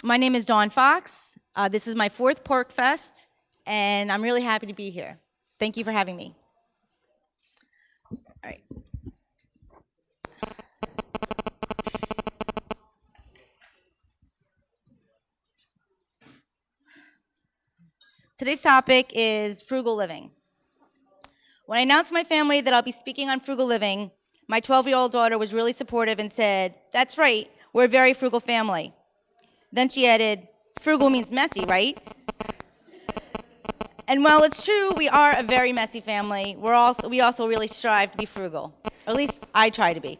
My name is Dawn Fox. This is my fourth PorcFest, and I'm really happy to be here. Thank you for having me. All right. Today's topic is frugal living. When I announced to my family that I'll be speaking on frugal living, my 12-year-old daughter was really supportive and said, "That's right, we're a very frugal family." Then she added, "Frugal means messy, right?" And while it's true, we are a very messy family, we also really strive to be frugal. Or at least I try to be.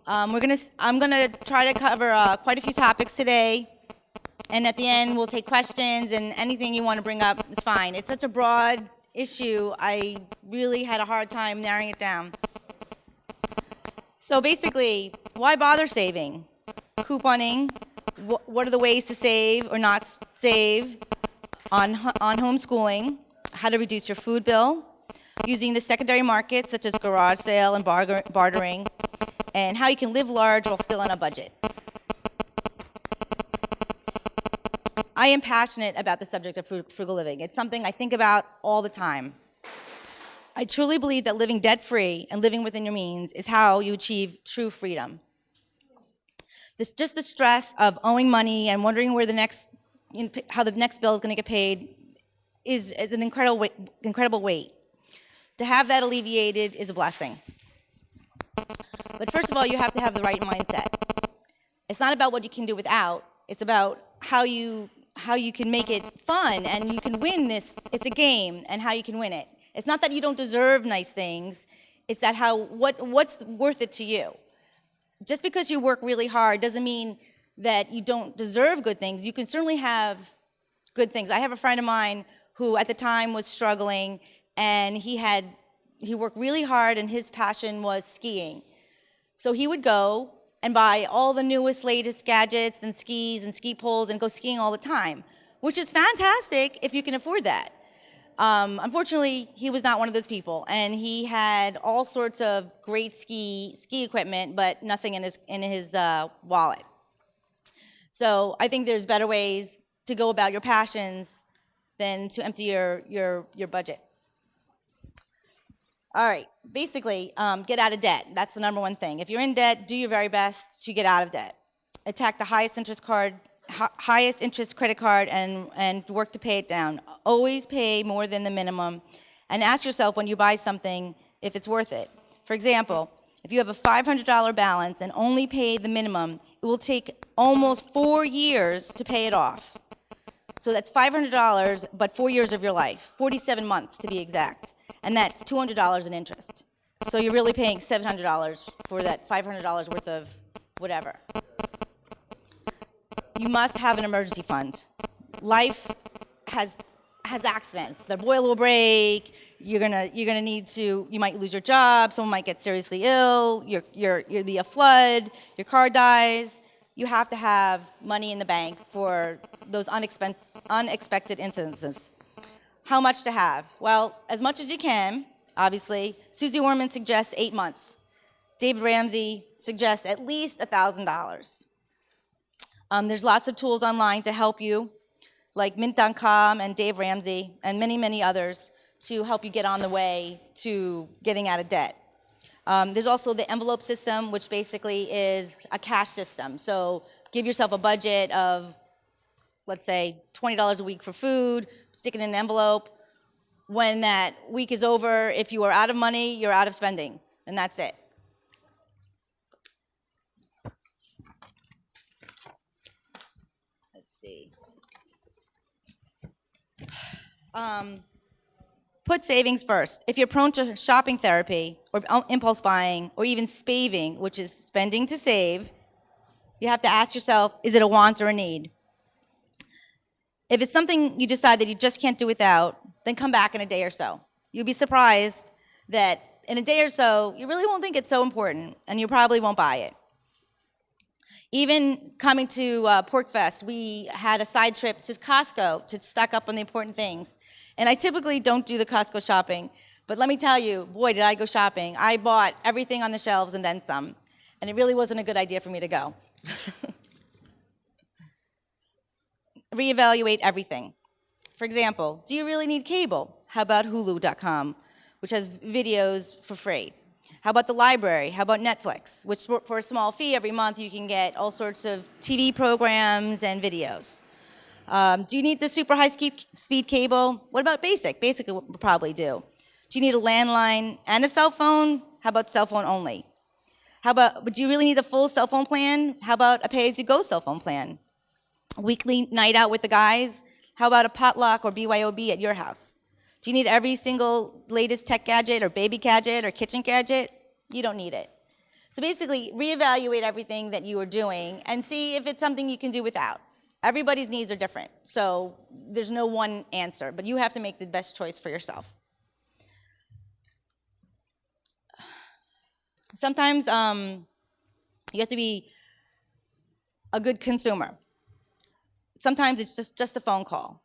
I'm gonna try to cover quite a few topics today, and at the end we'll take questions, and anything you want to bring up is fine. It's such a broad issue, I really had a hard time narrowing it down. So basically, why bother saving? Couponing, what are the ways to save or not save on homeschooling, how to reduce your food bill, using the secondary markets such as garage sale and bartering, and how you can live large while still on a budget. I am passionate about the subject of frugal living. It's something I think about all the time. I truly believe that living debt-free and living within your means is how you achieve true freedom. Just the stress of owing money and wondering where how the next bill is going to get paid is an incredible weight. To have that alleviated is a blessing. But first of all, you have to have the right mindset. It's not about what you can do without. It's about how you can make it fun and you can win this. It's a game, and how you can win it. It's not that you don't deserve nice things. It's that what's worth it to you. Just because you work really hard doesn't mean that you don't deserve good things. You can certainly have good things. I have a friend of mine who at the time was struggling, and he worked really hard, and his passion was skiing. So he would go and buy all the newest, latest gadgets and skis and ski poles and go skiing all the time, which is fantastic if you can afford that. Unfortunately, he was not one of those people, and he had all sorts of great ski equipment, but nothing in his wallet. So I think there's better ways to go about your passions than to empty your budget. All right, basically, get out of debt. That's the number one thing. If you're in debt, do your very best to get out of debt. Attack the highest interest credit card and work to pay it down. Always pay more than the minimum, and ask yourself when you buy something if it's worth it. For example, if you have a $500 balance and only pay the minimum, it will take almost 4 years to pay it off. So that's $500, but 4 years of your life, 47 months to be exact, and that's $200 in interest. So you're really paying $700 for that $500 worth of whatever. You must have an emergency fund. Life has accidents. The boiler will break. You're gonna need to. You might lose your job. Someone might get seriously ill. You'll be a flood. Your car dies. You have to have money in the bank for those unexpected incidences. How much to have? Well, as much as you can. Obviously, Susie Orman suggests 8 months. David Ramsey suggests at least $1,000. There's lots of tools online to help you, like Mint.com and Dave Ramsey and many, many others to help you get on the way to getting out of debt. There's also the envelope system, which basically is a cash system. So give yourself a budget of, let's say, $20 a week for food, stick it in an envelope. When that week is over, if you are out of money, you're out of spending, and that's it. Put savings first. If you're prone to shopping therapy or impulse buying or even spaving, which is spending to save, you have to ask yourself, is it a want or a need? If it's something you decide that you just can't do without, then come back in a day or so. You'll be surprised that in a day or so, you really won't think it's so important, and you probably won't buy it. Even coming to PorcFest, we had a side trip to Costco to stock up on the important things. And I typically don't do the Costco shopping, but let me tell you, boy, did I go shopping. I bought everything on the shelves and then some, and it really wasn't a good idea for me to go. reevaluate everything. For example, do you really need cable? How about Hulu.com, which has videos for free? How about the library? How about Netflix, which for a small fee every month you can get all sorts of TV programs and videos? Do you need the super high-speed cable? What about basic? Basic will probably do. Do you need a landline and a cell phone? How about cell phone only? Do you really need a full cell phone plan? How about a pay-as-you-go cell phone plan? A weekly night out with the guys? How about a potluck or BYOB at your house? Do you need every single latest tech gadget or baby gadget or kitchen gadget? You don't need it. So basically, reevaluate everything that you are doing and see if it's something you can do without. Everybody's needs are different, so there's no one answer, but you have to make the best choice for yourself. Sometimes you have to be a good consumer. Sometimes it's just a phone call.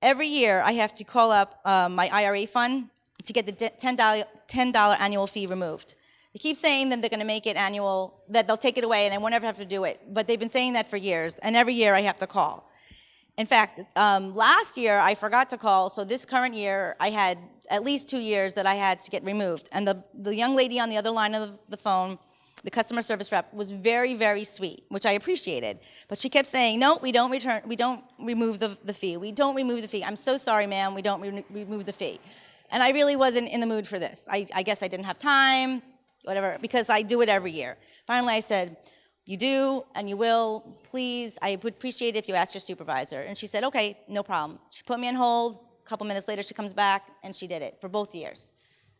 Every year I have to call up my IRA fund to get the $10 annual fee removed. They keep saying that they're going to make it annual, that they'll take it away and I won't ever have to do it. But they've been saying that for years, and every year I have to call. In fact, last year I forgot to call, so this current year I had at least 2 years that I had to get removed. And the young lady on the other line of the phone, the customer service rep, was very, very sweet, which I appreciated. But she kept saying, no, we don't remove the fee. We don't remove the fee. I'm so sorry, ma'am, we don't remove the fee. And I really wasn't in the mood for this. I guess I didn't have time, whatever, because I do it every year. Finally, I said, you do and you will, please, I would appreciate it if you ask your supervisor. And she said, okay, no problem. She put me on hold. A couple minutes later, she comes back, and she did it for both years.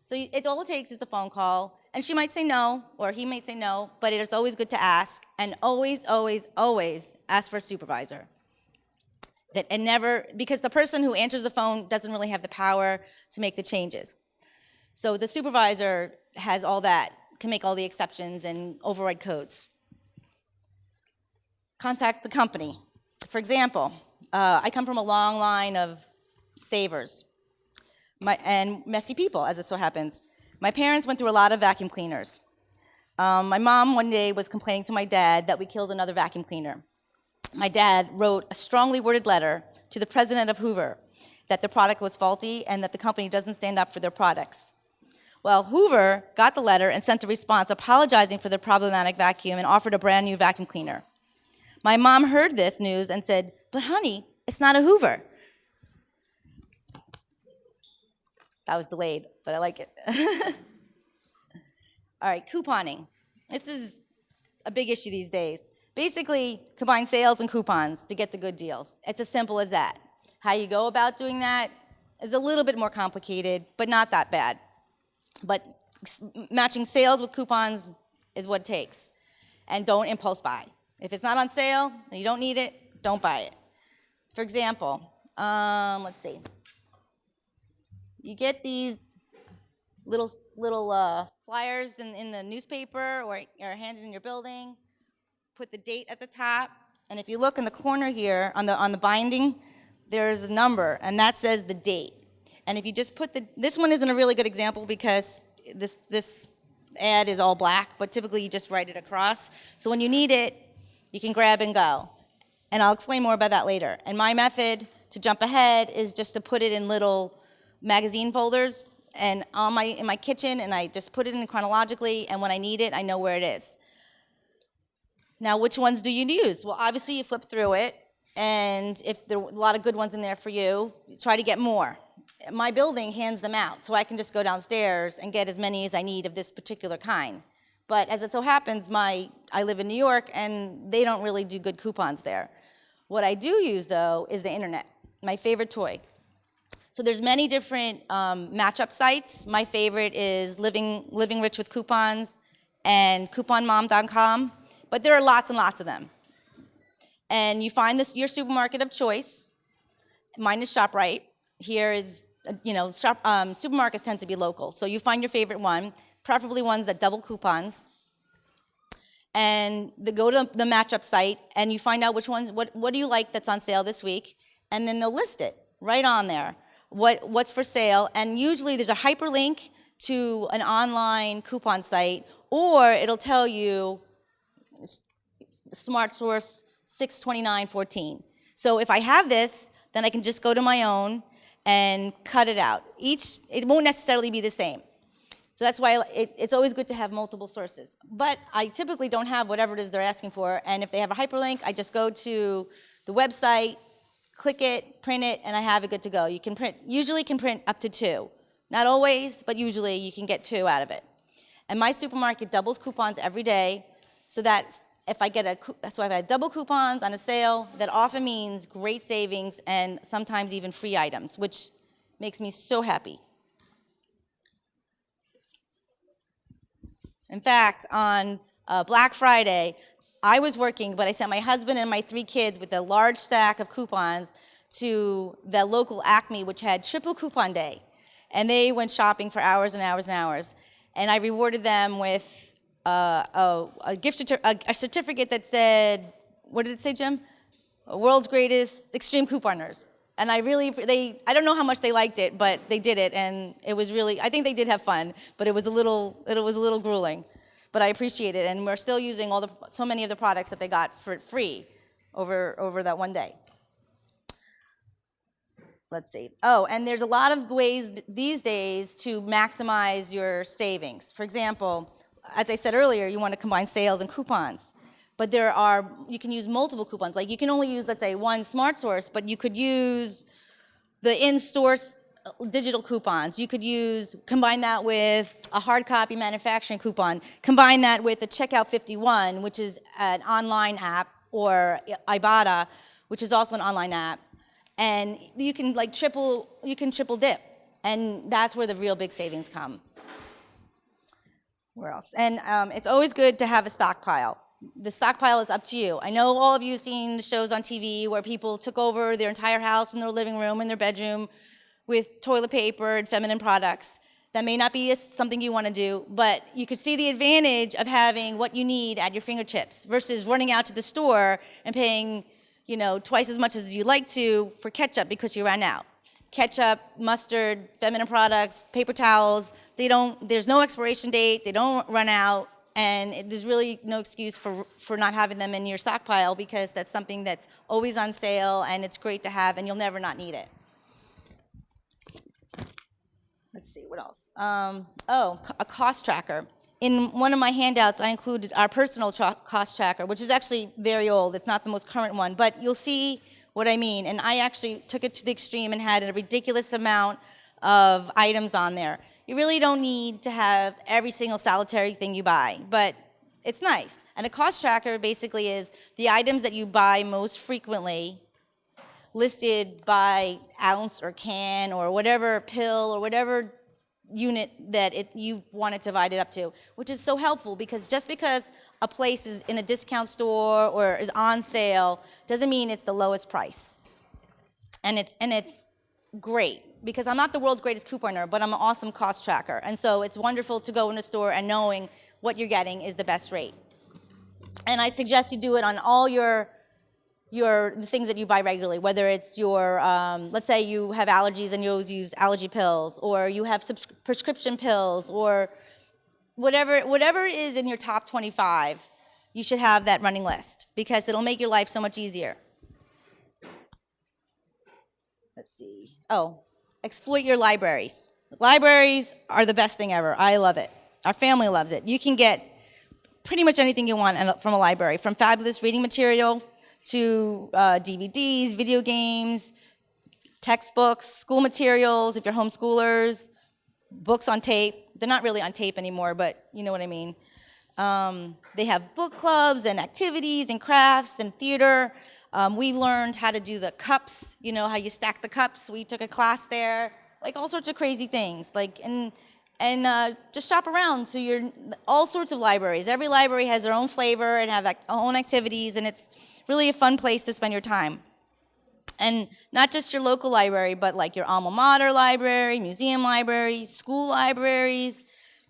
So all it takes is a phone call, and she might say no, or he might say no, but it is always good to ask, and always, always, always ask for a supervisor. Because the person who answers the phone doesn't really have the power to make the changes. So the supervisor has all that, can make all the exceptions and override codes. Contact the company. For example, I come from a long line of savers and messy people, as it so happens. My parents went through a lot of vacuum cleaners. My mom one day was complaining to my dad that we killed another vacuum cleaner. My dad wrote a strongly worded letter to the president of Hoover that the product was faulty and that the company doesn't stand up for their products. Well, Hoover got the letter and sent a response apologizing for the problematic vacuum and offered a brand new vacuum cleaner. My mom heard this news and said, but honey, it's not a Hoover. That was delayed, but I like it. All right, couponing. This is a big issue these days. Basically, combine sales and coupons to get the good deals. It's as simple as that. How you go about doing that is a little bit more complicated, but not that bad. But matching sales with coupons is what it takes. And don't impulse buy. If it's not on sale and you don't need it, don't buy it. For example, let's see. You get these little flyers in the newspaper or handed in your building. Put the date at the top, and if you look in the corner here on the binding, there's a number, and that says the date. And if you just put this one isn't a really good example because this ad is all black, but typically you just write it across. So when you need it, you can grab and go. And I'll explain more about that later. And my method to jump ahead is just to put it in little magazine folders and in my kitchen, and I just put it in chronologically, and when I need it, I know where it is. Now, which ones do you use? Well, obviously, you flip through it, and if there are a lot of good ones in there for you, try to get more. My building hands them out, so I can just go downstairs and get as many as I need of this particular kind. But as it so happens, I live in New York, and they don't really do good coupons there. What I do use, though, is the internet, my favorite toy. So there's many different matchup sites. My favorite is Living Rich with Coupons and couponmom.com. But there are lots and lots of them. And you find your supermarket of choice. Mine is ShopRite. Here is, supermarkets tend to be local. So you find your favorite one, preferably ones that double coupons. And go to the matchup site, and you find out which ones, what do you like that's on sale this week, and then they'll list it right on there, what's for sale. And usually there's a hyperlink to an online coupon site, or it'll tell you Smart Source 629.14. So if I have this, then I can just go to my own and cut it out. It won't necessarily be the same. So that's why it's always good to have multiple sources. But I typically don't have whatever it is they're asking for, and if they have a hyperlink, I just go to the website, click it, print it, and I have it good to go. You can usually can print up to 2. Not always, but usually you can get 2 out of it. And my supermarket doubles coupons every day, so that if I get so if I have double coupons on a sale, that often means great savings and sometimes even free items, which makes me so happy. In fact, on Black Friday, I was working, but I sent my husband and my 3 kids with a large stack of coupons to the local Acme, which had triple coupon day. And they went shopping for hours and hours and hours. And I rewarded them with a certificate that said, what did it say, Jim? World's Greatest Extreme Couponers. And I don't know how much they liked it, but they did it, and it was really, I think they did have fun, but it was a little grueling. But I appreciate it, and we're still using so many of the products that they got for free over that one day. Let's see. Oh, and there's a lot of ways these days to maximize your savings. For example, as I said earlier, you want to combine sales and coupons. But you can use multiple coupons. Like you can only use, let's say, one smart source, but you could use the in-store digital coupons. You could combine that with a hard copy manufacturing coupon. Combine that with the Checkout 51, which is an online app, or Ibotta, which is also an online app. And you can triple dip. And that's where the real big savings come. Where else? And it's always good to have a stockpile. The stockpile is up to you. I know all of you have seen the shows on TV where people took over their entire house and their living room and their bedroom with toilet paper and feminine products. That may not be something you want to do, but you could see the advantage of having what you need at your fingertips versus running out to the store and paying, twice as much as you'd like to for ketchup because you ran out. Ketchup, mustard, feminine products, paper towels, there's no expiration date, they don't run out. And there's really no excuse for not having them in your stockpile because that's something that's always on sale and it's great to have and you'll never not need it. Let's see, what else? A cost tracker. In one of my handouts, I included our personal cost tracker, which is actually very old. It's not the most current one, but you'll see what I mean. And I actually took it to the extreme and had a ridiculous amount of items on there. You really don't need to have every single solitary thing you buy, but it's nice. And a cost tracker basically is the items that you buy most frequently listed by ounce or can or whatever pill or whatever unit that you want it divided up to, which is so helpful because just because a place is in a discount store or is on sale doesn't mean it's the lowest price. And it's great because I'm not the world's greatest couponer, but I'm an awesome cost tracker. And so it's wonderful to go in a store and knowing what you're getting is the best rate. And I suggest you do it on all the things that you buy regularly, whether it's let's say you have allergies and you always use allergy pills, or you have prescription pills, or whatever is in your top 25, you should have that running list because it'll make your life so much easier. Let's see. Oh, exploit your libraries. Libraries are the best thing ever. I love it. Our family loves it. You can get pretty much anything you want from a library, from fabulous reading material to DVDs, video games, textbooks, school materials, if you're homeschoolers, books on tape. They're not really on tape anymore, but you know what I mean. They have book clubs and activities and crafts and theater. We've learned how to do the cups, how you stack the cups. We took a class there, like all sorts of crazy things. And just shop around. So you're all sorts of libraries. Every library has their own flavor and have own activities, and it's really a fun place to spend your time. And not just your local library, but like your alma mater library, museum libraries, school libraries.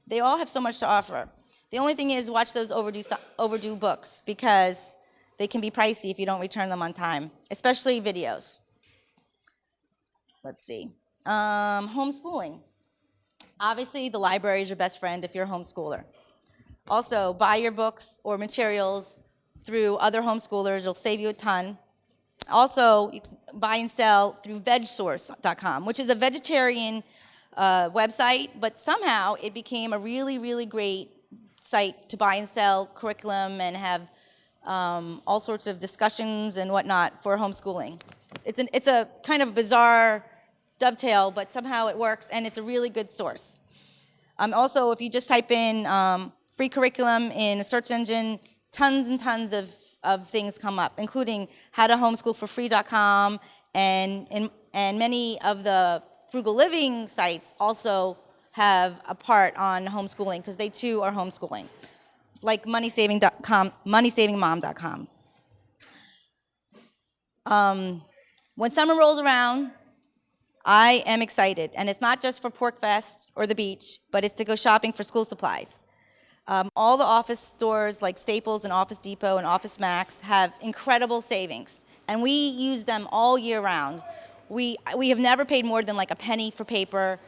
They all have so much to offer. The only thing is watch those overdue books because they can be pricey if you don't return them on time, especially videos. Let's see. Homeschooling. Obviously, the library is your best friend if you're a homeschooler. Also, buy your books or materials through other homeschoolers. It'll save you a ton. Also, you can buy and sell through vegsource.com, which is a vegetarian website, but somehow it became a really, really great site to buy and sell curriculum and have all sorts of discussions and whatnot for homeschooling. It's a kind of bizarre dovetail, but somehow it works, and it's a really good source. Also, if you just type in free curriculum in a search engine, tons and tons of things come up, including howtohomeschoolforfree.com, and many of the Frugal Living sites also have a part on homeschooling because they too are homeschooling, like moneysaving.com, moneysavingmom.com. When summer rolls around, I am excited, and it's not just for PorcFest or the beach, but it's to go shopping for school supplies. All the office stores like Staples and Office Depot and Office Max have incredible savings, and we use them all year round. We have never paid more than like a penny for paper.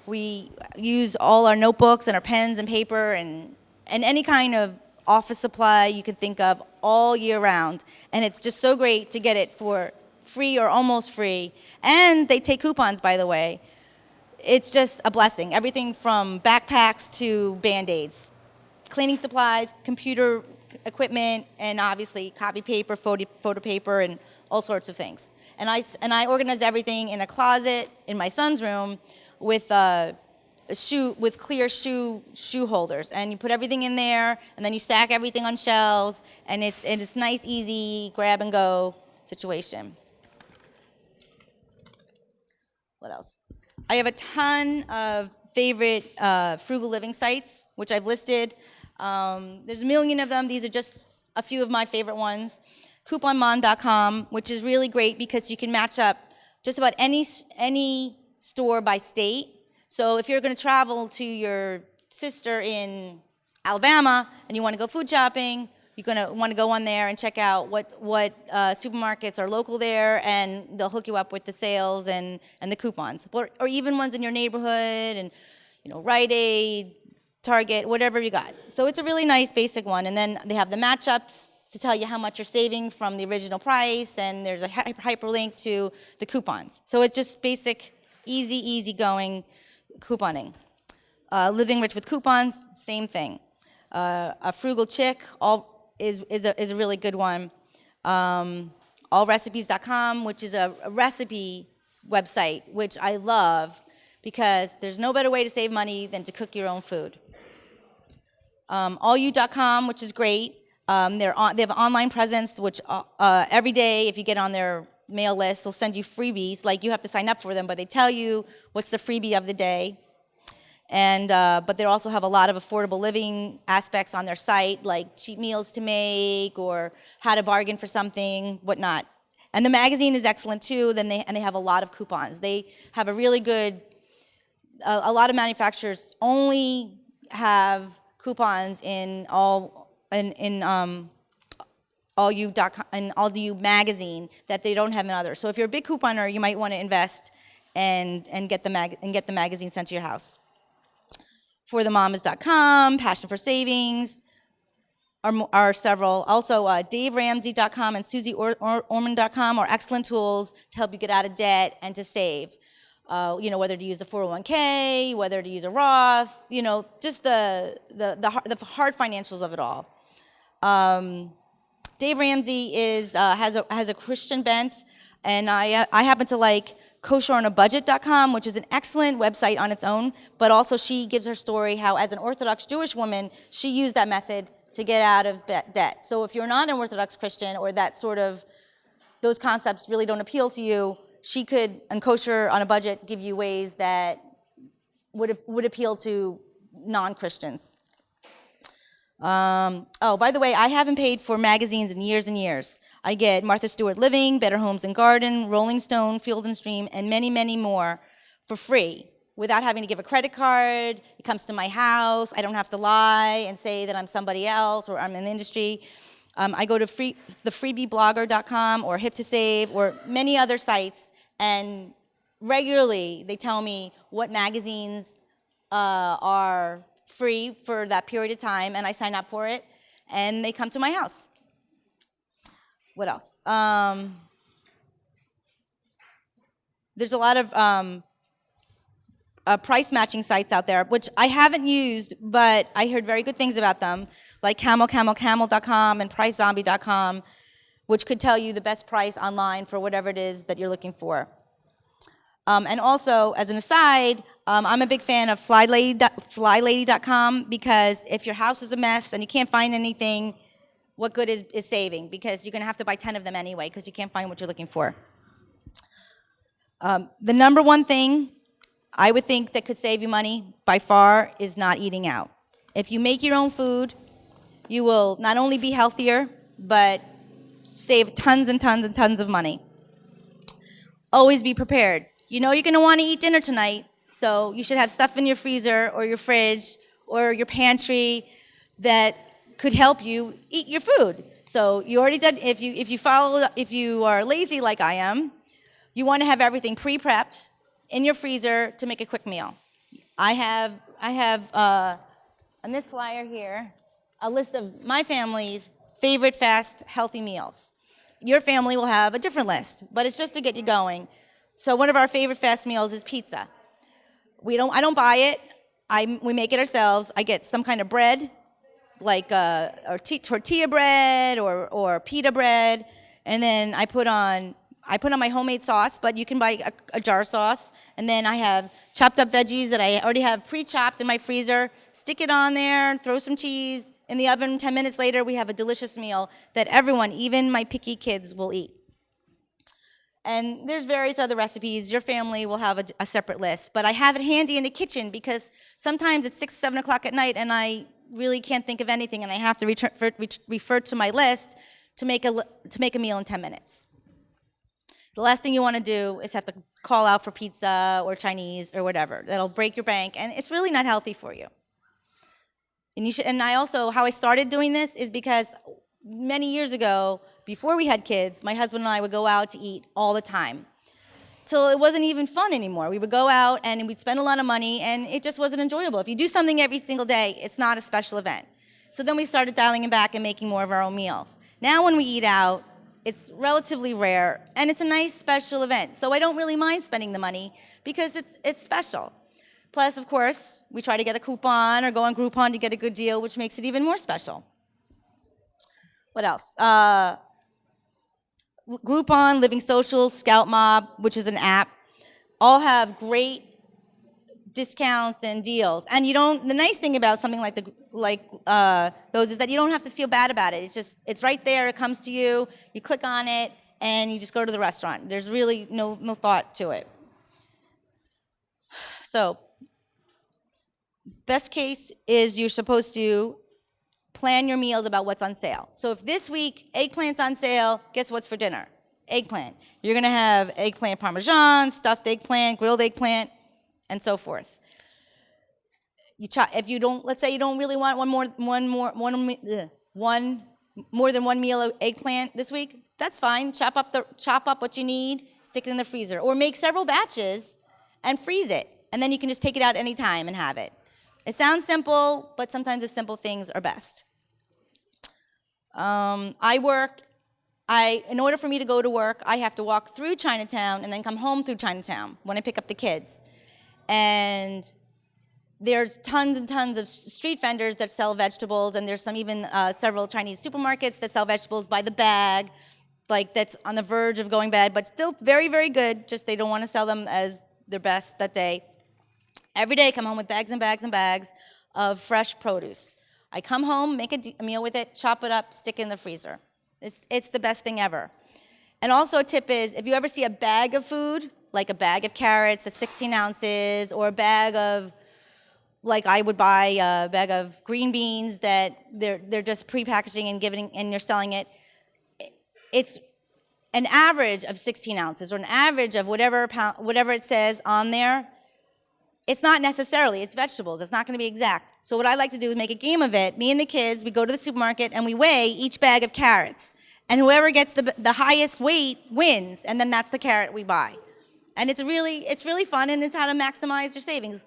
We use all our notebooks and our pens and paper and any kind of office supply you can think of all year round, and it's just so great to get it for free or almost free, and they take coupons, by the way. It's just a blessing. Everything from backpacks to Band-Aids, cleaning supplies, computer equipment, and obviously copy paper, photo paper, and all sorts of things. And I organize everything in a closet in my son's room with clear shoe holders, and you put everything in there, and then you stack everything on shelves, and it's nice, easy, grab and go situation. What else? I have a ton of favorite frugal living sites, which I've listed. There's a million of them. These are just a few of my favorite ones. Couponmon.com, which is really great because you can match up just about any store by state. So if you're going to travel to your sister in Alabama and you want to go food shopping, you're going to want to go on there and check out what supermarkets are local there, and they'll hook you up with the sales and the coupons, or even ones in your neighborhood, and Rite Aid, Target, whatever you got. So it's a really nice basic one, and then they have the matchups to tell you how much you're saving from the original price, and there's a hyperlink to the coupons. So it's just basic, easy going couponing. Living Rich with Coupons, same thing. A Frugal Chick is a really good one. Allrecipes.com, which is a recipe website, which I love because there's no better way to save money than to cook your own food. Allu.com, which is great. They have an online presence, which every day, if you get on their mail list, they'll send you freebies. Like, you have to sign up for them, but they tell you what's the freebie of the day. And but they also have a lot of affordable living aspects on their site, like cheap meals to make or how to bargain for something, whatnot. And the magazine is excellent too. And they have a lot of coupons. They have a really good. A lot of manufacturers only have coupons in Allu.com and Allu magazine that they don't have in others. So if you're a big couponer, you might want to invest and get the magazine sent to your house. ForTheMamas.com, Passion for Savings are several. Also, DaveRamsey.com and SusieOrman.com are excellent tools to help you get out of debt and to save. Whether to use the 401k, whether to use a Roth, just the hard financials of it all. Dave Ramsey has a Christian bent, and I happen to like kosheronabudget.com, which is an excellent website on its own, but also she gives her story how, as an Orthodox Jewish woman, she used that method to get out of debt. So if you're not an Orthodox Christian, or those concepts really don't appeal to you, she could, on Kosher on a Budget, give you ways that would appeal to non-Christians. By the way, I haven't paid for magazines in years and years. I get Martha Stewart Living, Better Homes and Garden, Rolling Stone, Field and Stream, and many, many more for free without having to give a credit card. It comes to my house. I don't have to lie and say that I'm somebody else or I'm in the industry. I go to thefreebieblogger.com or Hip to Save or many other sites, and regularly they tell me what magazines are free for that period of time, and I sign up for it, and they come to my house. What else? There's a lot of price matching sites out there, which I haven't used, but I heard very good things about them, like camel.com and pricezombie.com, which could tell you the best price online for whatever it is that you're looking for. And also, as an aside, I'm a big fan of flylady.com, because if your house is a mess and you can't find anything, what good is saving? Because you're going to have to buy 10 of them anyway, because you can't find what you're looking for. The number one thing I would think that could save you money by far is not eating out. If you make your own food, you will not only be healthier, but save tons and tons and tons of money. Always be prepared. You know you're going to want to eat dinner tonight, so you should have stuff in your freezer or your fridge or your pantry that could help you eat your food. So you already did. If you are lazy like I am, you want to have everything pre-prepped in your freezer to make a quick meal. I have on this flyer here a list of my family's favorite fast, healthy meals. Your family will have a different list, but it's just to get you going. So one of our favorite fast meals is pizza. I don't buy it. We make it ourselves. I get some kind of bread, like tortilla bread or pita bread, and then I put on my homemade sauce, but you can buy a jar sauce. And then I have chopped up veggies that I already have pre-chopped in my freezer. Stick it on there, throw some cheese in the oven. 10 minutes later, we have a delicious meal that everyone, even my picky kids, will eat. And there's various other recipes. Your family will have a separate list. But I have it handy in the kitchen, because sometimes it's 6, 7 o'clock at night and I really can't think of anything, and I have to refer to my list to make a meal in 10 minutes. The last thing you want to do is have to call out for pizza or Chinese or whatever. That'll break your bank, and it's really not healthy for you. And how I started doing this is because many years ago, before we had kids, my husband and I would go out to eat all the time, till it wasn't even fun anymore. We would go out and we'd spend a lot of money, and it just wasn't enjoyable. If you do something every single day, it's not a special event. So then we started dialing it back and making more of our own meals. Now when we eat out, it's relatively rare, and it's a nice special event. So I don't really mind spending the money, because it's special. Plus, of course, we try to get a coupon or go on Groupon to get a good deal, which makes it even more special. What else? Groupon, Living Social, Scout Mob, which is an app, all have great discounts and deals. And the nice thing about something like those is that you don't have to feel bad about it. It's right there, it comes to you, you click on it, and you just go to the restaurant. There's really no thought to it. So, best case is you're supposed to plan your meals about what's on sale. So if this week eggplant's on sale, guess what's for dinner? Eggplant. You're going to have eggplant parmesan, stuffed eggplant, grilled eggplant, and so forth. If you don't, let's say you don't really want more than one meal of eggplant this week, that's fine. Chop up what you need, stick it in the freezer, or make several batches and freeze it, and then you can just take it out anytime and have it. It sounds simple, but sometimes the simple things are best. In order for me to go to work, I have to walk through Chinatown and then come home through Chinatown when I pick up the kids. And there's tons and tons of street vendors that sell vegetables, and there's several Chinese supermarkets that sell vegetables by the bag, like that's on the verge of going bad, but still very, very good, just they don't want to sell them as their best that day. Every day I come home with bags and bags and bags of fresh produce. I come home, make a meal with it, chop it up, stick it in the freezer. It's the best thing ever. And also a tip is, if you ever see a bag of food, like a bag of carrots that's 16 ounces, or a bag of, like I would buy a bag of green beans that they're just pre-packaging and you're selling it, it's an average of 16 ounces, or an average of whatever it says on there. It's not necessarily, it's vegetables. It's not going to be exact. So what I like to do is make a game of it. Me and the kids, we go to the supermarket and we weigh each bag of carrots. And whoever gets the highest weight wins, and then that's the carrot we buy. And it's really fun, and it's how to maximize your savings.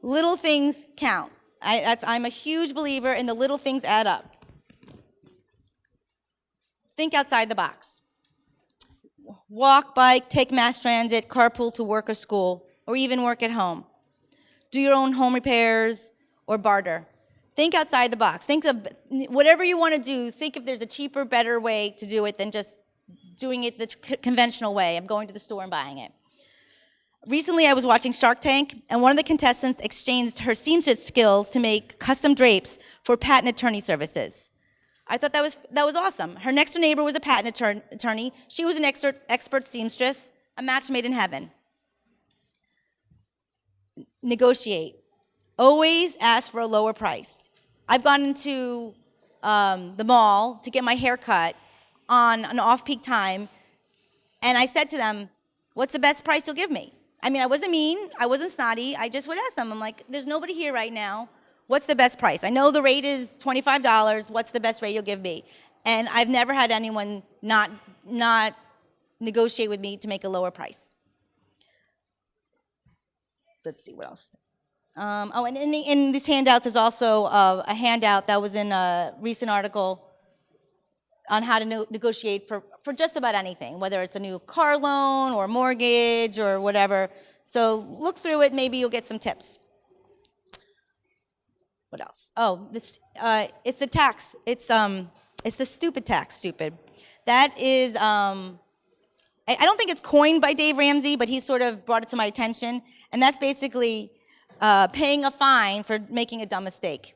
Little things count. I'm a huge believer in the little things add up. Think outside the box. walk, bike, take mass transit, carpool to work or school, or even work at home. Do your own home repairs or barter. Think outside the box. Think of whatever you want to do. Think if there's a cheaper, better way to do it than just doing it the conventional way of going to the store and buying it. Recently, I was watching Shark Tank, and one of the contestants exchanged her seamstress skills to make custom drapes for patent attorney services. I thought that was awesome. Her next door neighbor was a patent attorney. She was an expert seamstress, a match made in heaven. Negotiate. Always ask for a lower price. I've gone into the mall to get my hair cut on an off-peak time, and I said to them, what's the best price you'll give me? I mean, I wasn't mean, I wasn't snotty, I just would ask them, I'm like, there's nobody here right now, what's the best price? I know the rate is $25, what's the best rate you'll give me? And I've never had anyone not negotiate with me to make a lower price. Let's see, what else? And in these handouts, there's also a handout that was in a recent article on how to negotiate for just about anything, whether it's a new car loan or mortgage or whatever. So look through it, maybe you'll get some tips. What else? Oh, it's the tax. It's the stupid tax, stupid. That is, I don't think it's coined by Dave Ramsey, but he sort of brought it to my attention. And that's basically paying a fine for making a dumb mistake.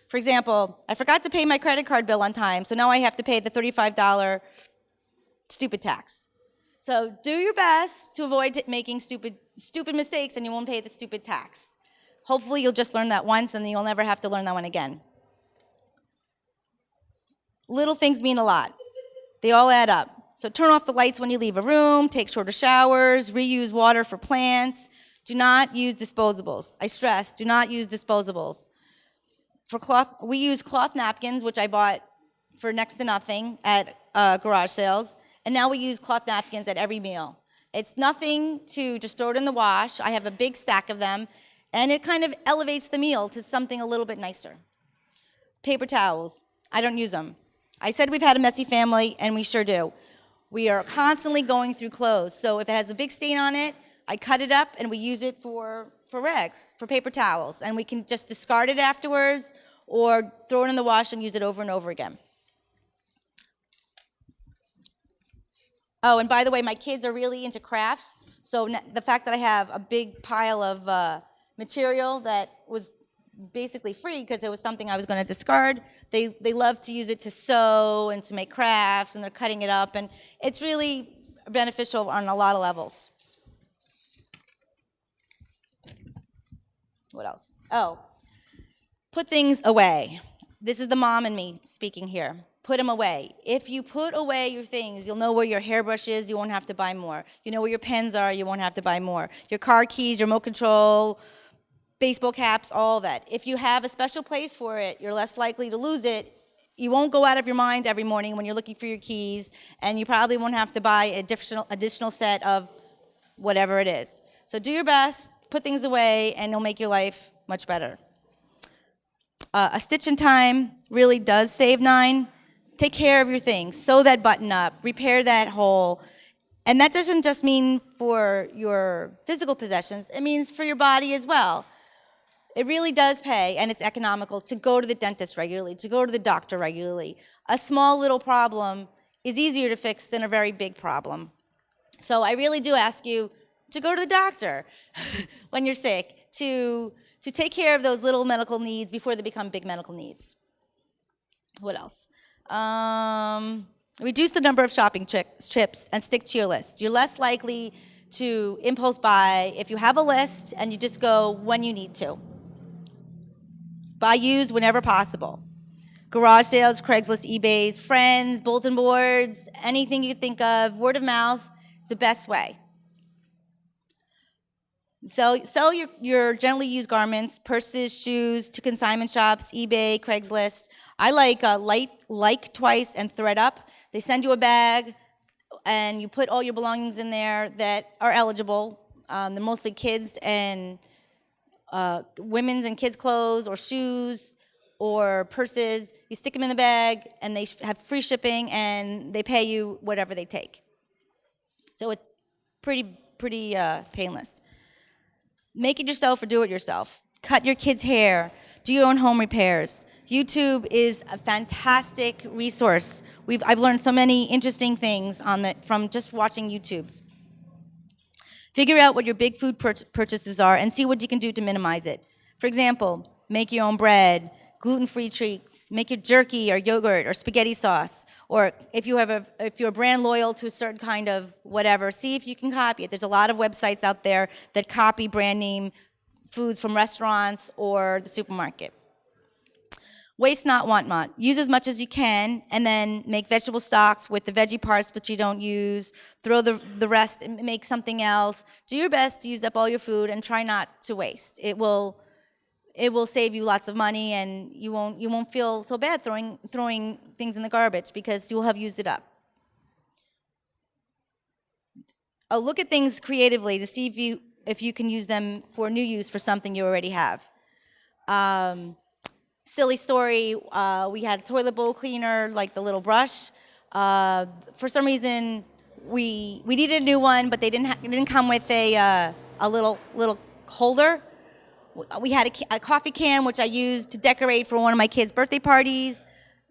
For example, I forgot to pay my credit card bill on time, so now I have to pay the $35 stupid tax. So do your best to avoid making stupid mistakes, and you won't pay the stupid tax. Hopefully you'll just learn that once, and then you'll never have to learn that one again. Little things mean a lot. They all add up. So turn off the lights when you leave a room, take shorter showers, reuse water for plants. Do not use disposables. I stress, do not use disposables. For cloth, we use cloth napkins, which I bought for next to nothing at garage sales, and now we use cloth napkins at every meal. It's nothing to just throw it in the wash. I have a big stack of them, and it kind of elevates the meal to something a little bit nicer. Paper towels, I don't use them. I said we've had a messy family, and we sure do. We are constantly going through clothes, so if it has a big stain on it, I cut it up and we use it for rags, for paper towels, and we can just discard it afterwards or throw it in the wash and use it over and over again. Oh, and by the way, my kids are really into crafts, so the fact that I have a big pile of material that was basically free because it was something I was going to discard, they love to use it to sew and to make crafts, and they're cutting it up, and it's really beneficial on a lot of levels. What else? Oh, put things away. This is the mom in me speaking here. Put them away. If you put away your things, you'll know where your hairbrush is, you won't have to buy more. You know where your pens are, you won't have to buy more. Your car keys, your remote control, baseball caps, all that. If you have a special place for it, you're less likely to lose it. You won't go out of your mind every morning when you're looking for your keys, and you probably won't have to buy an additional set of whatever it is. So do your best. Put things away, and it'll make your life much better. A stitch in time really does save 9. Take care of your things. Sew that button up. Repair that hole. And that doesn't just mean for your physical possessions. It means for your body as well. It really does pay, and it's economical, to go to the dentist regularly, to go to the doctor regularly. A small little problem is easier to fix than a very big problem. So I really do ask you to go to the doctor when you're sick, to take care of those little medical needs before they become big medical needs. What else? Reduce the number of shopping trips and stick to your list. You're less likely to impulse buy if you have a list and you just go when you need to. Buy used whenever possible. Garage sales, Craigslist, eBays, friends, bulletin boards, anything you think of, word of mouth is the best way. Sell your generally used garments, purses, shoes to consignment shops, eBay, Craigslist. I like Twice and ThreadUp. They send you a bag, and you put all your belongings in there that are eligible. They're mostly kids and women's and kids' clothes or shoes or purses. You stick them in the bag, and they have free shipping, and they pay you whatever they take. So it's pretty painless. Make it yourself or do it yourself. Cut your kids' hair. Do your own home repairs. YouTube is a fantastic resource. I've learned so many interesting things from just watching YouTubes. Figure out what your big food purchases are and see what you can do to minimize it. For example, make your own bread, gluten-free treats, make your jerky or yogurt or spaghetti sauce, or if you're brand loyal to a certain kind of whatever, see if you can copy it. There's a lot of websites out there that copy brand name foods from restaurants or the supermarket. Waste not, want not. Use as much as you can, and then make vegetable stocks with the veggie parts which you don't use. Throw the rest and make something else. Do your best to use up all your food and try not to waste. It will save you lots of money, and you won't feel so bad throwing things in the garbage because you'll have used it up. Look at things creatively to see if you can use them for new use for something you already have. Silly story, we had a toilet bowl cleaner, like the little brush. For some reason, we needed a new one, but it didn't come with a little holder. We had a coffee can, which I used to decorate for one of my kids' birthday parties,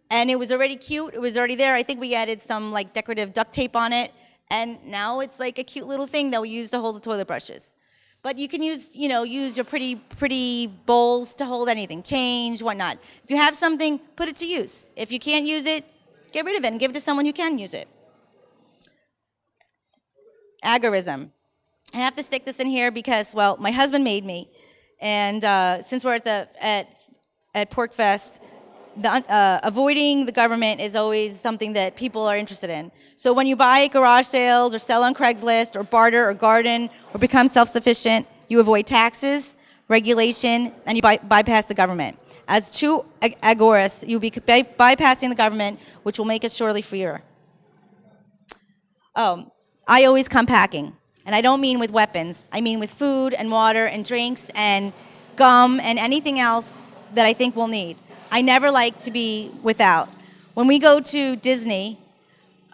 and it was already cute. It was already there. I think we added some like decorative duct tape on it, and now it's like a cute little thing that we use to hold the toilet brushes. But you can use your pretty bowls to hold anything, change, whatnot. If you have something, put it to use. If you can't use it, get rid of it and give it to someone who can use it. Agorism. I have to stick this in here because, well, my husband made me, and since we're at PorcFest, avoiding the government is always something that people are interested in. So when you buy at garage sales or sell on Craigslist or barter or garden or become self-sufficient, you avoid taxes, regulation, and you bypass the government. As true agorists, you'll be bypassing the government, which will make us surely freer. I always come packing, and I don't mean with weapons. I mean with food and water and drinks and gum and anything else that I think we'll need. I never like to be without. When we go to Disney,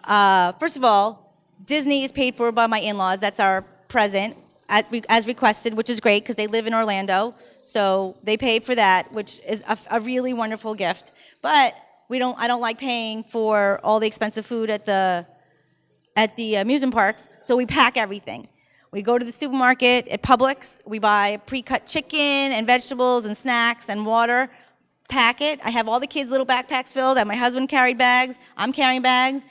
first of all, Disney is paid for by my in-laws. That's our present, as requested, which is great because they live in Orlando. So they pay for that, which is a really wonderful gift. But I don't like paying for all the expensive food at the amusement parks, so we pack everything. We go to the supermarket at Publix. We buy pre-cut chicken and vegetables and snacks and water. Pack it. I have all the kids' little backpacks filled, and my husband carried bags. I'm carrying bags,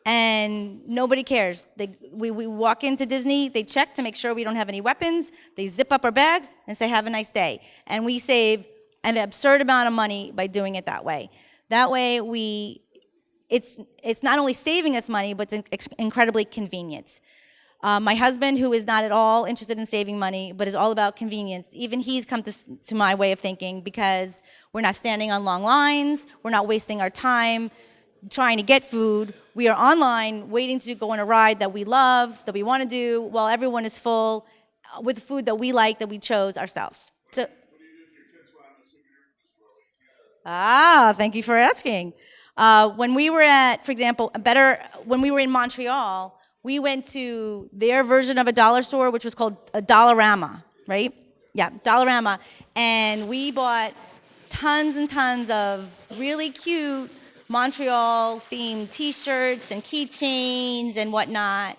and nobody cares. We walk into Disney, they check to make sure we don't have any weapons. They zip up our bags and say, "Have a nice day." And we save an absurd amount of money by doing it that way. That way, it's not only saving us money, but it's incredibly convenient. My husband, who is not at all interested in saving money, but is all about convenience, even he's come to my way of thinking because we're not standing on long lines, we're not wasting our time trying to get food. We are online waiting to go on a ride that we love, that we want to do, while everyone is full with food that we like, that we chose ourselves. So, thank you for asking. When we were at, for example, when we were in Montreal, we went to their version of a dollar store, which was called a Dollarama, right? Yeah, Dollarama. And we bought tons and tons of really cute Montreal-themed T-shirts and keychains and whatnot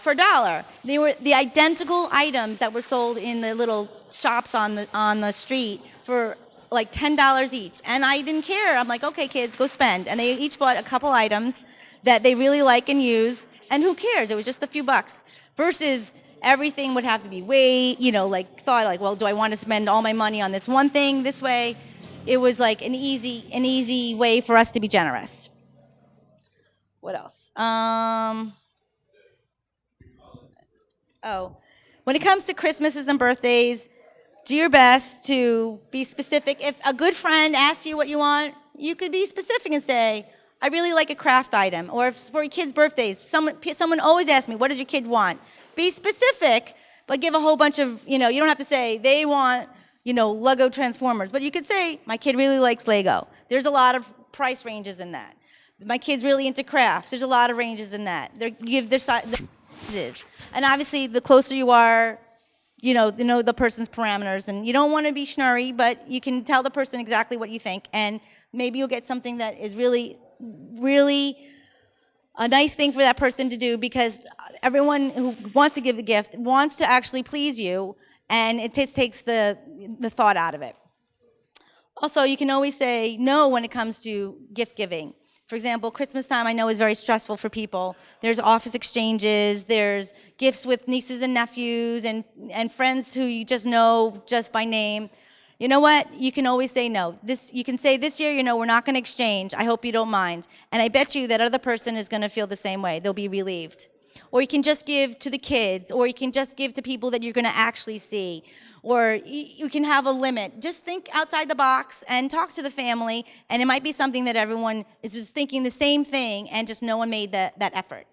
for $1. They were the identical items that were sold in the little shops on the street for like $10 each. And I didn't care. I'm like, okay, kids, go spend. And they each bought a couple items that they really like and use. And who cares? It was just a few bucks. Versus everything would have to be well, do I want to spend all my money on this one thing this way? It was like an easy way for us to be generous. What else? When it comes to Christmases and birthdays, do your best to be specific. If a good friend asks you what you want, you could be specific and say, I really like a craft item. Or if for your kids' birthdays, someone always asks me, what does your kid want? Be specific, but give a whole bunch of, you don't have to say they want, Lego Transformers. But you could say, my kid really likes Lego. There's a lot of price ranges in that. My kid's really into crafts. There's a lot of ranges in that. is. And obviously, the closer you are, you know the person's parameters, and you don't want to be schnurry, but you can tell the person exactly what you think, and maybe you'll get something that is really, really a nice thing for that person to do, because everyone who wants to give a gift wants to actually please you, and it just takes the thought out of it. Also, you can always say no when it comes to gift giving. For example, Christmas time I know is very stressful for people. There's office exchanges, there's gifts with nieces and nephews and friends who you just know just by name. You know what? You can always say no. You can say this year, we're not going to exchange. I hope you don't mind. And I bet you that other person is going to feel the same way. They'll be relieved. Or you can just give to the kids, or you can just give to people that you're going to actually see. Or you can have a limit. Just think outside the box and talk to the family, and it might be something that everyone is just thinking the same thing, and just no one made that effort.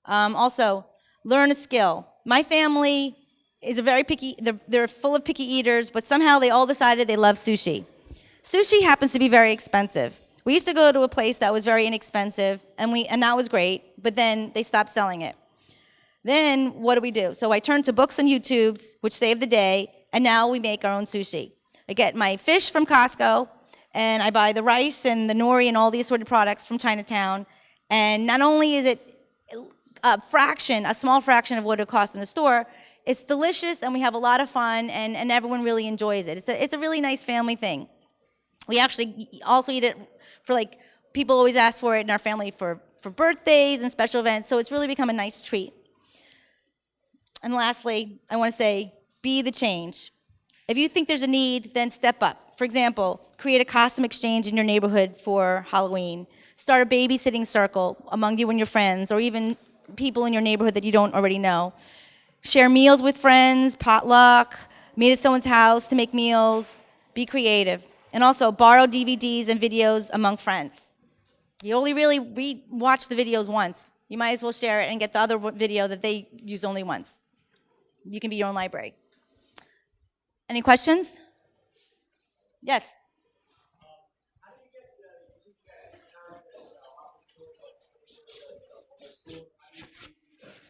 Also, learn a skill. My family is a very picky, they're full of picky eaters, but somehow they all decided they love sushi. Sushi happens to be very expensive. We used to go to a place that was very inexpensive, and that was great, but then they stopped selling it. Then what do? So I turned to books and YouTubes, which saved the day, and now we make our own sushi. I get my fish from Costco, and I buy the rice and the nori and all the assorted products from Chinatown, and not only is it a small fraction of what it costs in the store, it's delicious, and we have a lot of fun, and everyone really enjoys it. It's a really nice family thing. We actually also eat it for, people always ask for it in our family for birthdays and special events, so it's really become a nice treat. And lastly, I want to say, be the change. If you think there's a need, then step up. For example, create a costume exchange in your neighborhood for Halloween. Start a babysitting circle among you and your friends, or even people in your neighborhood that you don't already know. Share meals with friends, potluck, meet at someone's house to make meals. Be creative. And also, borrow DVDs and videos among friends. You only really watch the videos once. You might as well share it and get the other video that they use only once. You can be your own library. Any questions? Yes?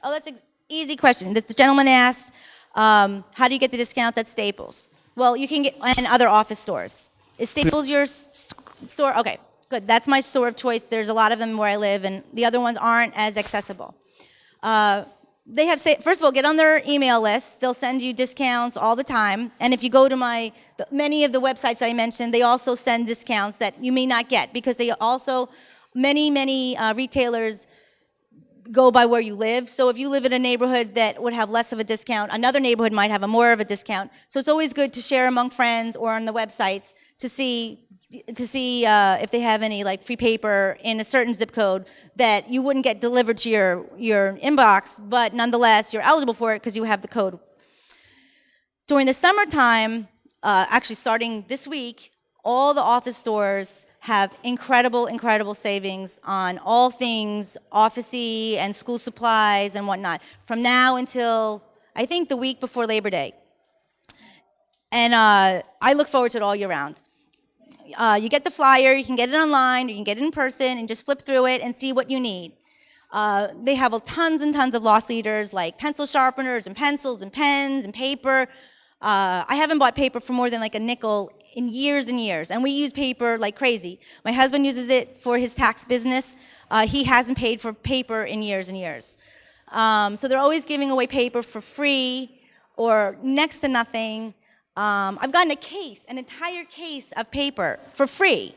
Oh, that's an easy question. The gentleman asked, how do you get the discount at Staples? Well, you can get in other office stores. Is Staples your store? Okay, good. That's my store of choice. There's a lot of them where I live, and the other ones aren't as accessible. They have, first of all, get on their email list. They'll send you discounts all the time. And if you go to many of the websites I mentioned, they also send discounts that you may not get, because they also, many retailers go by where you live. So if you live in a neighborhood that would have less of a discount, another neighborhood might have more of a discount. So it's always good to share among friends or on the websites to see if they have any free paper in a certain zip code that you wouldn't get delivered to your inbox, but nonetheless you're eligible for it because you have the code. During the summertime, actually starting this week, all the office stores have incredible savings on all things office-y and school supplies and whatnot, from now until I think the week before Labor Day. And I look forward to it all year round. You get the flyer, you can get it online, or you can get it in person, and just flip through it and see what you need. They have tons and tons of loss leaders, like pencil sharpeners and pencils and pens and paper. I haven't bought paper for more than a nickel in years and years, and we use paper like crazy. My husband uses it for his tax business. He hasn't paid for paper in years and years. So they're always giving away paper for free or next to nothing. I've gotten an entire case of paper for free.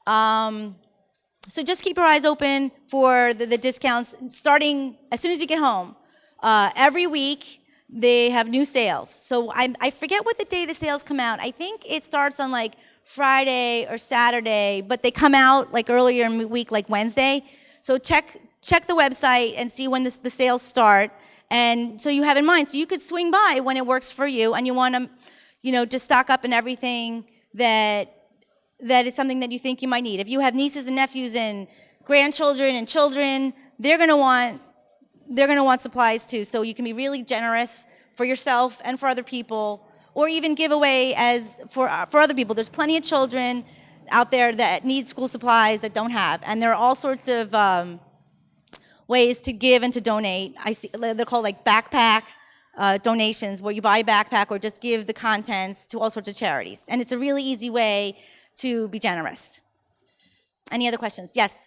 So just keep your eyes open for the discounts starting as soon as you get home. Every week they have new sales. So I forget what the day the sales come out. I think it starts on Friday or Saturday, but they come out earlier in the week, Wednesday. So check the website and see when the sales start, and so you have in mind. So you could swing by when it works for you, and you want to just stock up in everything that is something that you think you might need. If you have nieces and nephews and grandchildren and children, they're going to want supplies too. So you can be really generous for yourself and for other people, or even give away for other people. There's plenty of children out there that need school supplies that don't have, and there are all sorts of ways to give and to donate. I see they're called like backpack donations, where you buy a backpack or just give the contents to all sorts of charities. And it's a really easy way to be generous. Any other questions? Yes.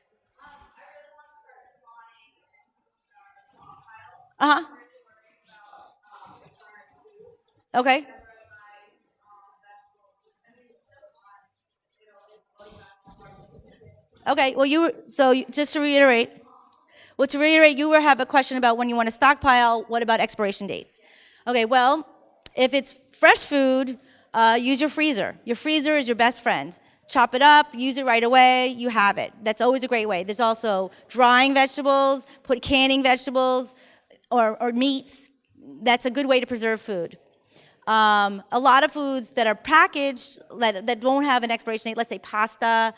Uh-huh. Okay. Okay. Well, just to reiterate, you have a question about when you want to stockpile. What about expiration dates? Okay. Well, if it's fresh food, use your freezer. Your freezer is your best friend. Chop it up, use it right away, you have it. That's always a great way. There's also drying vegetables, canning vegetables, or meats. That's a good way to preserve food. A lot of foods that are packaged that don't have an expiration date, let's say pasta,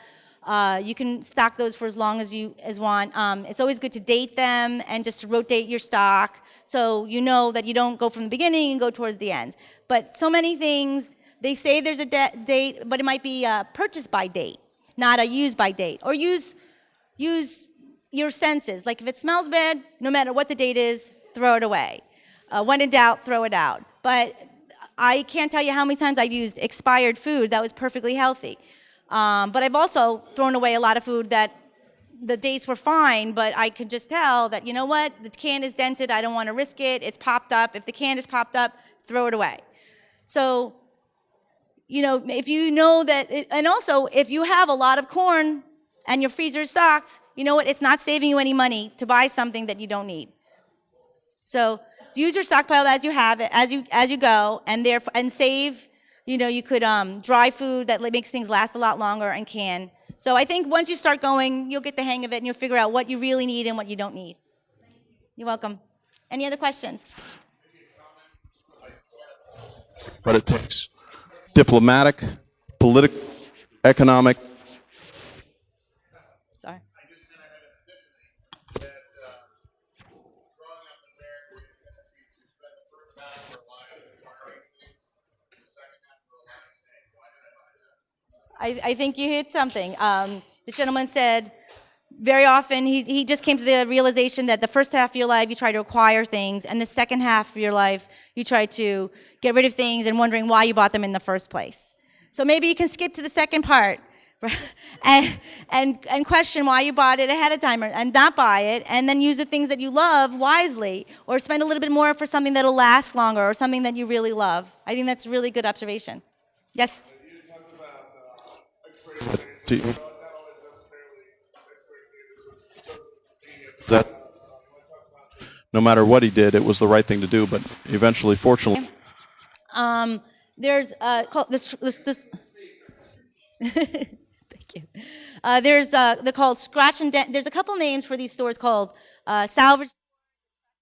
you can stock those for as long as you want. It's always good to date them and just to rotate your stock so you know that you don't go from the beginning and go towards the end. But so many things, they say there's a date, but it might be a purchase by date, not a use by date. Or use your senses. Like if it smells bad, no matter what the date is, throw it away. When in doubt, throw it out. But I can't tell you how many times I've used expired food that was perfectly healthy. But I've also thrown away a lot of food that the dates were fine, but I could just tell that, you know what, the can is dented, I don't want to risk it, it's popped up. If the can is popped up, throw it away. So, if you know that, and also if you have a lot of corn and your freezer is stocked, you know what, it's not saving you any money to buy something that you don't need. So use your stockpile as you have it, as you go, and save. You could dry food that makes things last a lot longer and can. So I think once you start going, you'll get the hang of it and you'll figure out what you really need and what you don't need. You're welcome. Any other questions? But it takes diplomatic, political, economic. Sorry. I think you hit something. This gentleman said very often he just came to the realization that the first half of your life you try to acquire things, and the second half of your life you try to get rid of things and wondering why you bought them in the first place. So maybe you can skip to the second part and question why you bought it ahead of time and not buy it, and then use the things that you love wisely, or spend a little bit more for something that'll last longer or something that you really love. I think that's a really good observation. Yes? That no matter what he did, it was the right thing to do. But eventually, fortunately, there's called this. Thank you. They're called Scratch and Dent. There's a couple names for these stores called salvage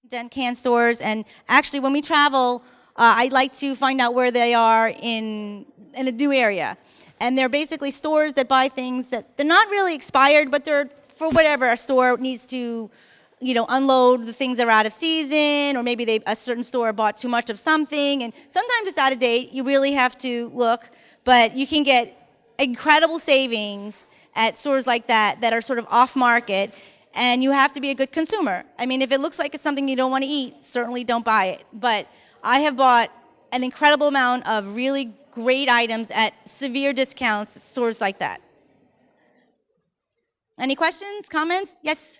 dent can stores. And actually, when we travel, I like to find out where they are in a new area. And they're basically stores that buy things that they're not really expired, but they're for whatever a store needs to, unload the things that are out of season, or maybe a certain store bought too much of something, and sometimes it's out of date. You really have to look, but you can get incredible savings at stores like that are sort of off market, and you have to be a good consumer. I mean, if it looks like it's something you don't want to eat, certainly don't buy it. But I have bought an incredible amount of really great items at severe discounts at stores like that. Any questions, comments? Yes?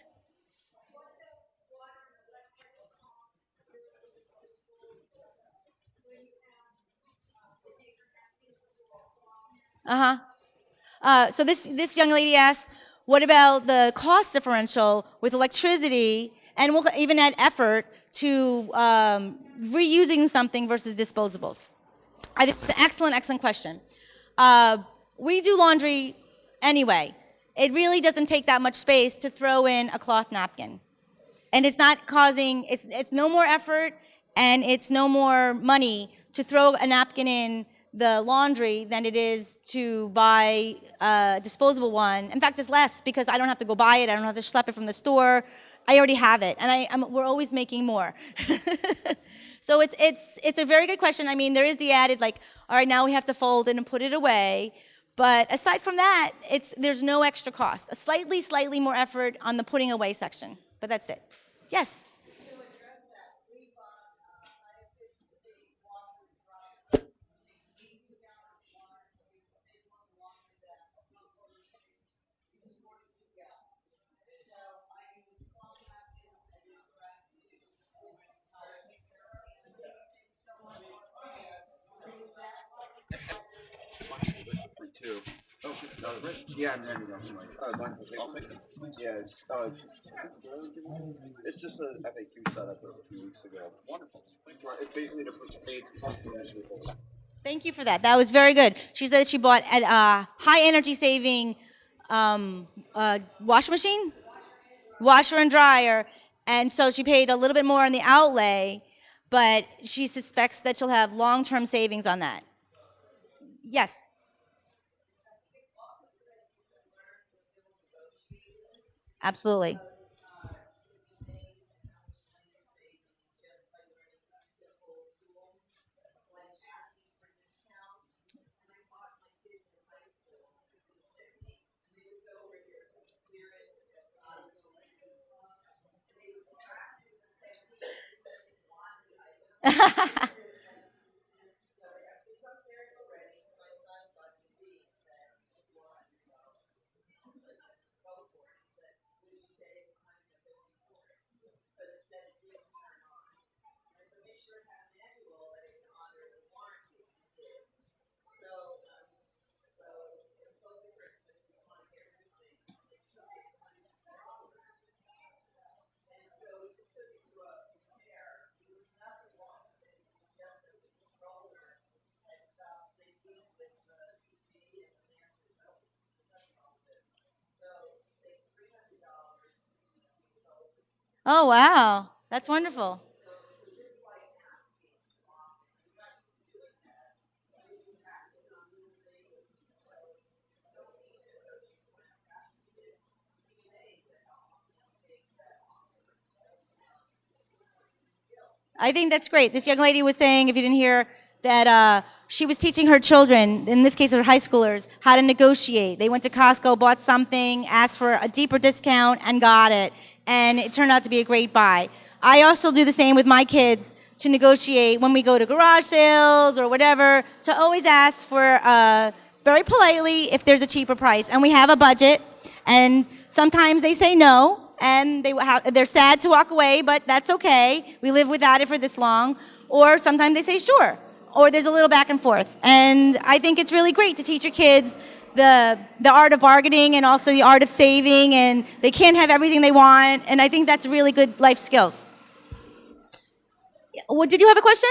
So this young lady asked, what about the cost differential with electricity, and we'll even add effort to reusing something versus disposables? I think it's an excellent question. We do laundry anyway. It really doesn't take that much space to throw in a cloth napkin. And it's not causing, it's no more effort and it's no more money to throw a napkin in the laundry than it is to buy a disposable one. In fact, it's less because I don't have to go buy it. I don't have to schlep it from the store. I already have it, and we're always making more. So it's a very good question. I mean, there is the added, like, all right, now we have to fold it and put it away. But aside from that, there's no extra cost. A slightly more effort on the putting away section. But that's it. Yes. Two. Oh, yeah, and then I'll take them. Yeah, it's just a FAQ set up a few weeks ago. Wonderful. It's basically to participate. Thank you for that. That was very good. She said she bought a high energy saving washing machine, washer and dryer, and so she paid a little bit more on the outlay, but she suspects that she'll have long-term savings on that. Yes. Absolutely. Oh, wow. That's wonderful. I think that's great. This young lady was saying, if you didn't hear, that she was teaching her children, in this case her high schoolers, how to negotiate. They went to Costco, bought something, asked for a deeper discount, and got it. And it turned out to be a great buy. I also do the same with my kids to negotiate when we go to garage sales or whatever, to always ask for, very politely, if there's a cheaper price. And we have a budget, and sometimes they say no, and they're sad to walk away, but that's okay. We live without it for this long. Or sometimes they say sure, or there's a little back and forth. And I think it's really great to teach your kids the art of bargaining and also the art of saving, and they can't have everything they want, and I think that's really good life skills. What, did you have a question?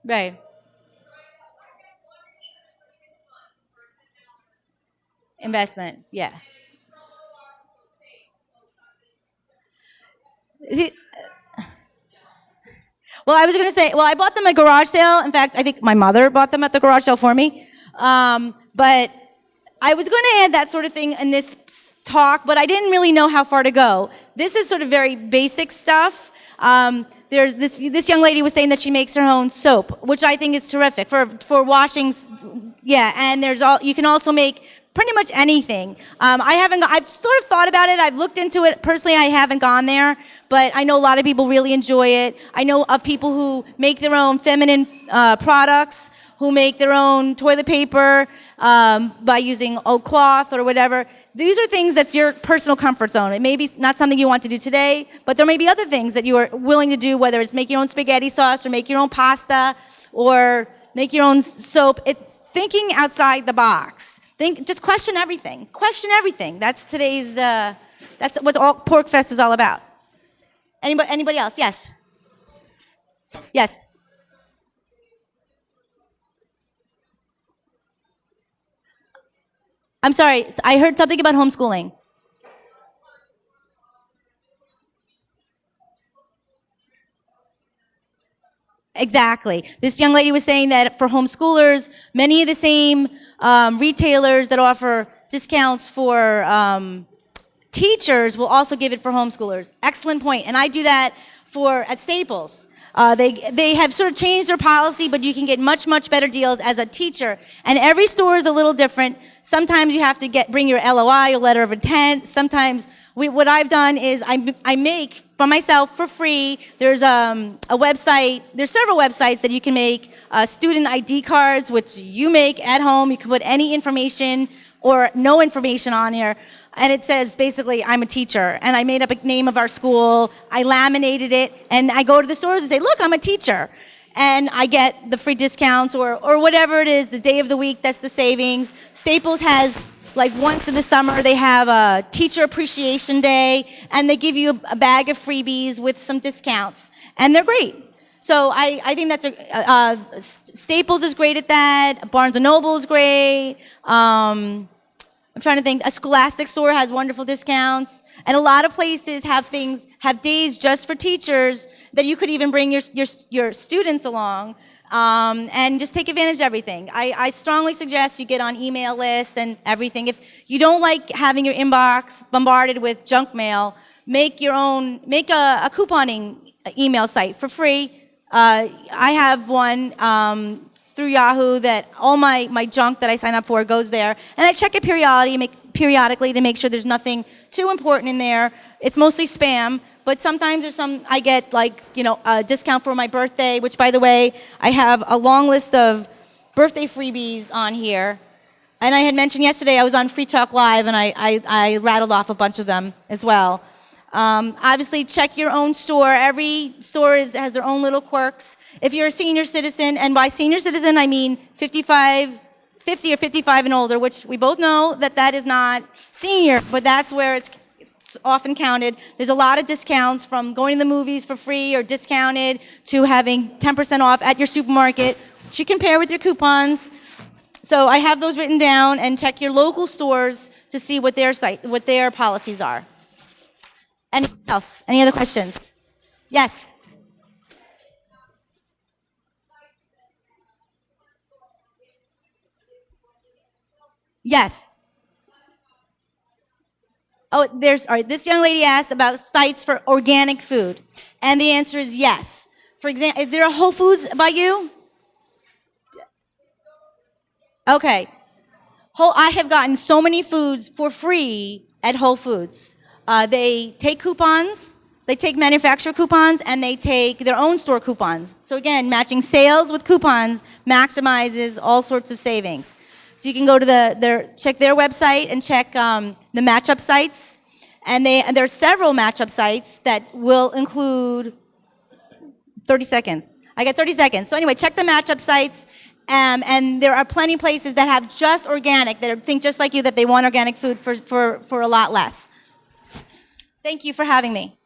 Right. Investment, yeah. Well, I was going to say, well, I bought them at a garage sale. In fact, I think my mother bought them at the garage sale for me. But I was going to add that sort of thing in this talk, but I didn't really know how far to go. This is sort of very basic stuff. There's this young lady was saying that she makes her own soap, which I think is terrific for washing. Yeah, and you can also make pretty much anything. I've sort of thought about it. I've looked into it. Personally, I haven't gone there, but I know a lot of people really enjoy it. I know of people who make their own feminine products, who make their own toilet paper by using oat cloth or whatever. These are things that's your personal comfort zone. It may be not something you want to do today, but there may be other things that you are willing to do, whether it's make your own spaghetti sauce or make your own pasta or make your own soap. It's thinking outside the box. Just question everything. Question everything. That's today's, that's what PorcFest is all about. Anybody else? Yes. Yes. I'm sorry. I heard something about homeschooling. Exactly. This young lady was saying that for homeschoolers, many of the same retailers that offer discounts for teachers will also give it for homeschoolers. Excellent point. And I do that at Staples. They have sort of changed their policy, but you can get much, much better deals as a teacher. And every store is a little different. Sometimes you have to bring your LOI, your letter of intent. Sometimes what I've done is I make for myself for free. There's a website. There's several websites that you can make student ID cards, which you make at home. You can put any information or no information on here. And it says, basically, I'm a teacher. And I made up a name of our school. I laminated it. And I go to the stores and say, look, I'm a teacher. And I get the free discounts or whatever it is, the day of the week, that's the savings. Staples has, like once in the summer, they have a Teacher Appreciation Day. And they give you a bag of freebies with some discounts. And they're great. So I think that's Staples is great at that. Barnes & Noble is great. I'm trying to think. A Scholastic store has wonderful discounts, and a lot of places have days just for teachers that you could even bring your students along, and just take advantage of everything. I strongly suggest you get on email lists and everything. If you don't like having your inbox bombarded with junk mail, make a couponing email site for free. I have one. Through Yahoo that all my junk that I sign up for goes there. And I check it periodically to make sure there's nothing too important in there. It's mostly spam, but sometimes I get a discount for my birthday, which by the way, I have a long list of birthday freebies on here. And I had mentioned yesterday I was on Free Talk Live and I rattled off a bunch of them as well. Obviously, check your own store. Every store has their own little quirks. If you're a senior citizen, and by senior citizen, I mean 50 or 55 and older, which we both know that is not senior, but that's where it's often counted. There's a lot of discounts from going to the movies for free or discounted to having 10% off at your supermarket, which you compare with your coupons. So I have those written down, and check your local stores to see what their policies are. Anything else? Any other questions? Yes. Yes. Oh, all right, this young lady asked about sites for organic food. And the answer is yes. For example, is there a Whole Foods by you? Okay. I have gotten so many foods for free at Whole Foods. They take coupons, they take manufacturer coupons, and they take their own store coupons. So again, matching sales with coupons maximizes all sorts of savings. So you can go to check their website and check the matchup sites. And there are several matchup sites that will include 30 seconds. I got 30 seconds. So anyway, check the matchup sites. And there are plenty of places that have just organic, that think just like you, that they want organic food for a lot less. Thank you for having me.